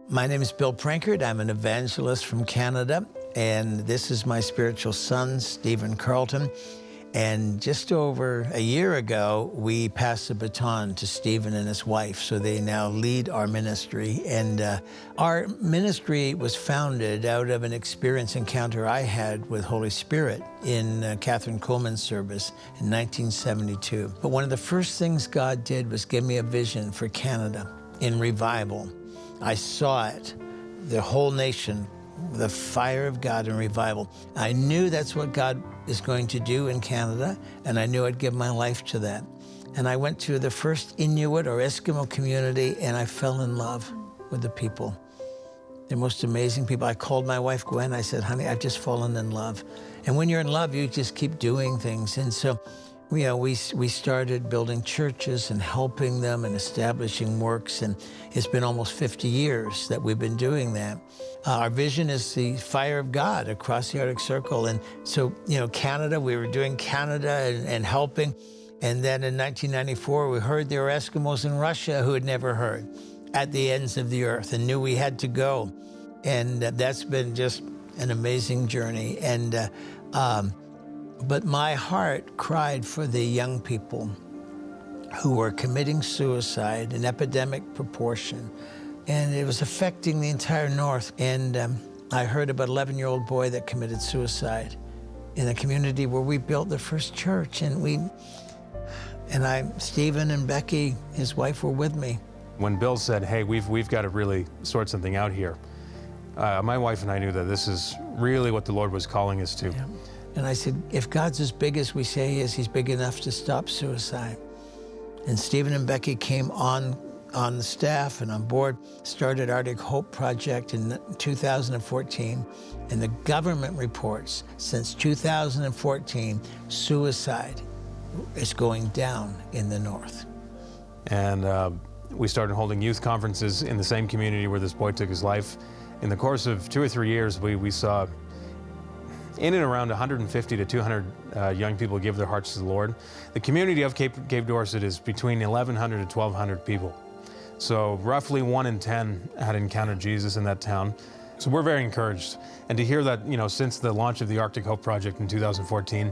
My name is Bill Prankard. I'm an evangelist from Canada, and this is my spiritual son, Stephen Carlton. And just over a year ago, we passed the baton to Stephen and his wife, so they now lead our ministry. And our ministry was founded out of an experience encounter I had with Holy Spirit in Catherine Coleman's service in 1972. But one of the first things God did was give me a vision for Canada in revival. I saw it, the whole nation, the fire of God in revival. I knew that's what God is going to do in Canada, and I knew I'd give my life to that. And I went to the first Inuit or Eskimo community, and I fell in love with the people. They're most amazing people. I called my wife, Gwen. I said, honey, I've just fallen in love. And when you're in love, you just keep doing things. And so, we started building churches and helping them and establishing works, and it's been almost 50 years that we've been doing that. Our vision is the fire of God across the Arctic Circle. And so, Canada, we were doing Canada and helping. And then in 1994, we heard there were Eskimos in Russia who had never heard at the ends of the earth and knew we had to go. And that's been just an amazing journey. And but my heart cried for the young people who were committing suicide in epidemic proportion. And it was affecting the entire North. And I heard about an 11-year-old boy that committed suicide in a community where we built the first church. And Stephen and Becky, his wife, were with me. When Bill said, hey, we've got to really sort something out here, my wife and I knew that this is really what the Lord was calling us to. Yeah. And I said, if God's as big as we say he is, he's big enough to stop suicide. And Stephen and Becky came on the staff and on board, started Arctic Hope Project in 2014. And the government reports since 2014, suicide is going down in the North. And we started holding youth conferences in the same community where this boy took his life. In the course of 2 or 3 years, we saw in and around 150 to 200 young people give their hearts to the Lord. The community of Cape Dorset is between 1,100 to 1,200 people. So roughly 1 in 10 had encountered Jesus in that town. So we're very encouraged. And to hear that, since the launch of the Arctic Hope Project in 2014,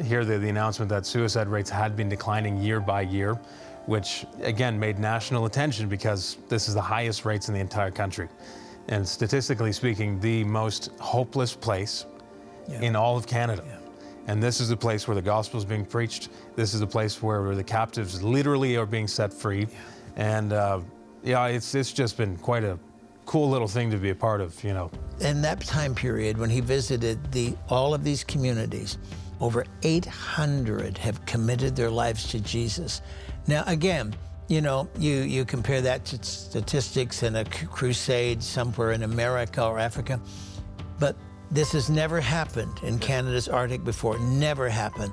hear the announcement that suicide rates had been declining year by year, which again made national attention because this is the highest rates in the entire country. And statistically speaking, the most hopeless place in all of Canada. Yeah. And this is the place where the gospel is being preached. This is the place where the captives literally are being set free. Yeah. And it's just been quite a cool little thing to be a part of, In that time period, when he visited all of these communities, over 800 have committed their lives to Jesus. Now, again, you compare that to statistics in a crusade somewhere in America or Africa, but this has never happened in Canada's Arctic before, never happened.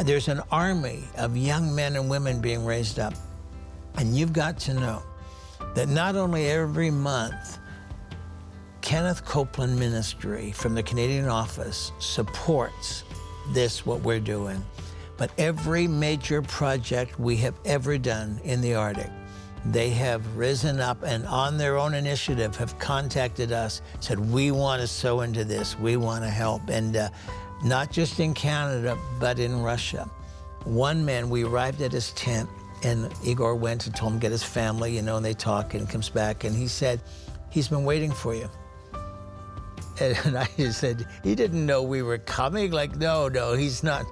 There's an army of young men and women being raised up, and you've got to know that not only every month, Kenneth Copeland Ministry from the Canadian office supports what we're doing, but every major project we have ever done in the Arctic, they have risen up and on their own initiative have contacted us, said, we want to sow into this, we want to help. And not just in Canada, but in Russia. One man, we arrived at his tent, and Igor went and told him to get his family, and they talk, and comes back, and he said, he's been waiting for you. And I said, he didn't know we were coming? Like, no, he's not.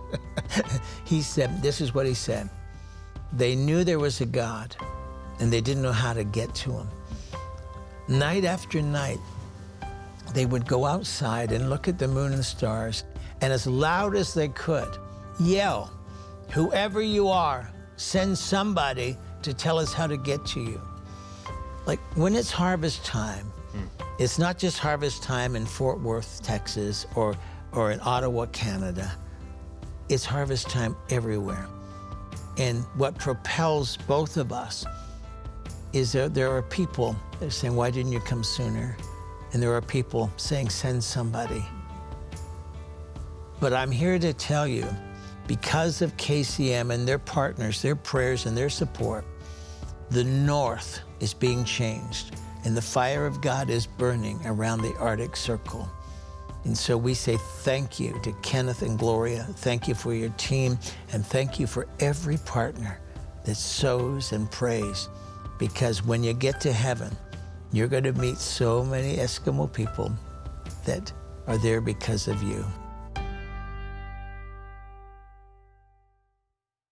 He said, this is what he said. They knew there was a God, and they didn't know how to get to him. Night after night, they would go outside and look at the moon and stars, and as loud as they could, yell, whoever you are, send somebody to tell us how to get to you. Like, when it's harvest time, it's not just harvest time in Fort Worth, Texas, or in Ottawa, Canada. It's harvest time everywhere. And what propels both of us is there are people that are saying, why didn't you come sooner? And there are people saying, send somebody. But I'm here to tell you, because of KCM and their partners, their prayers and their support, The North is being changed, and the fire of God is burning around the Arctic Circle. And so we say thank you to Kenneth and Gloria. Thank you for your team, and thank you for every partner that sows and prays, because when you get to heaven, you're going to meet so many Eskimo people that are there because of you.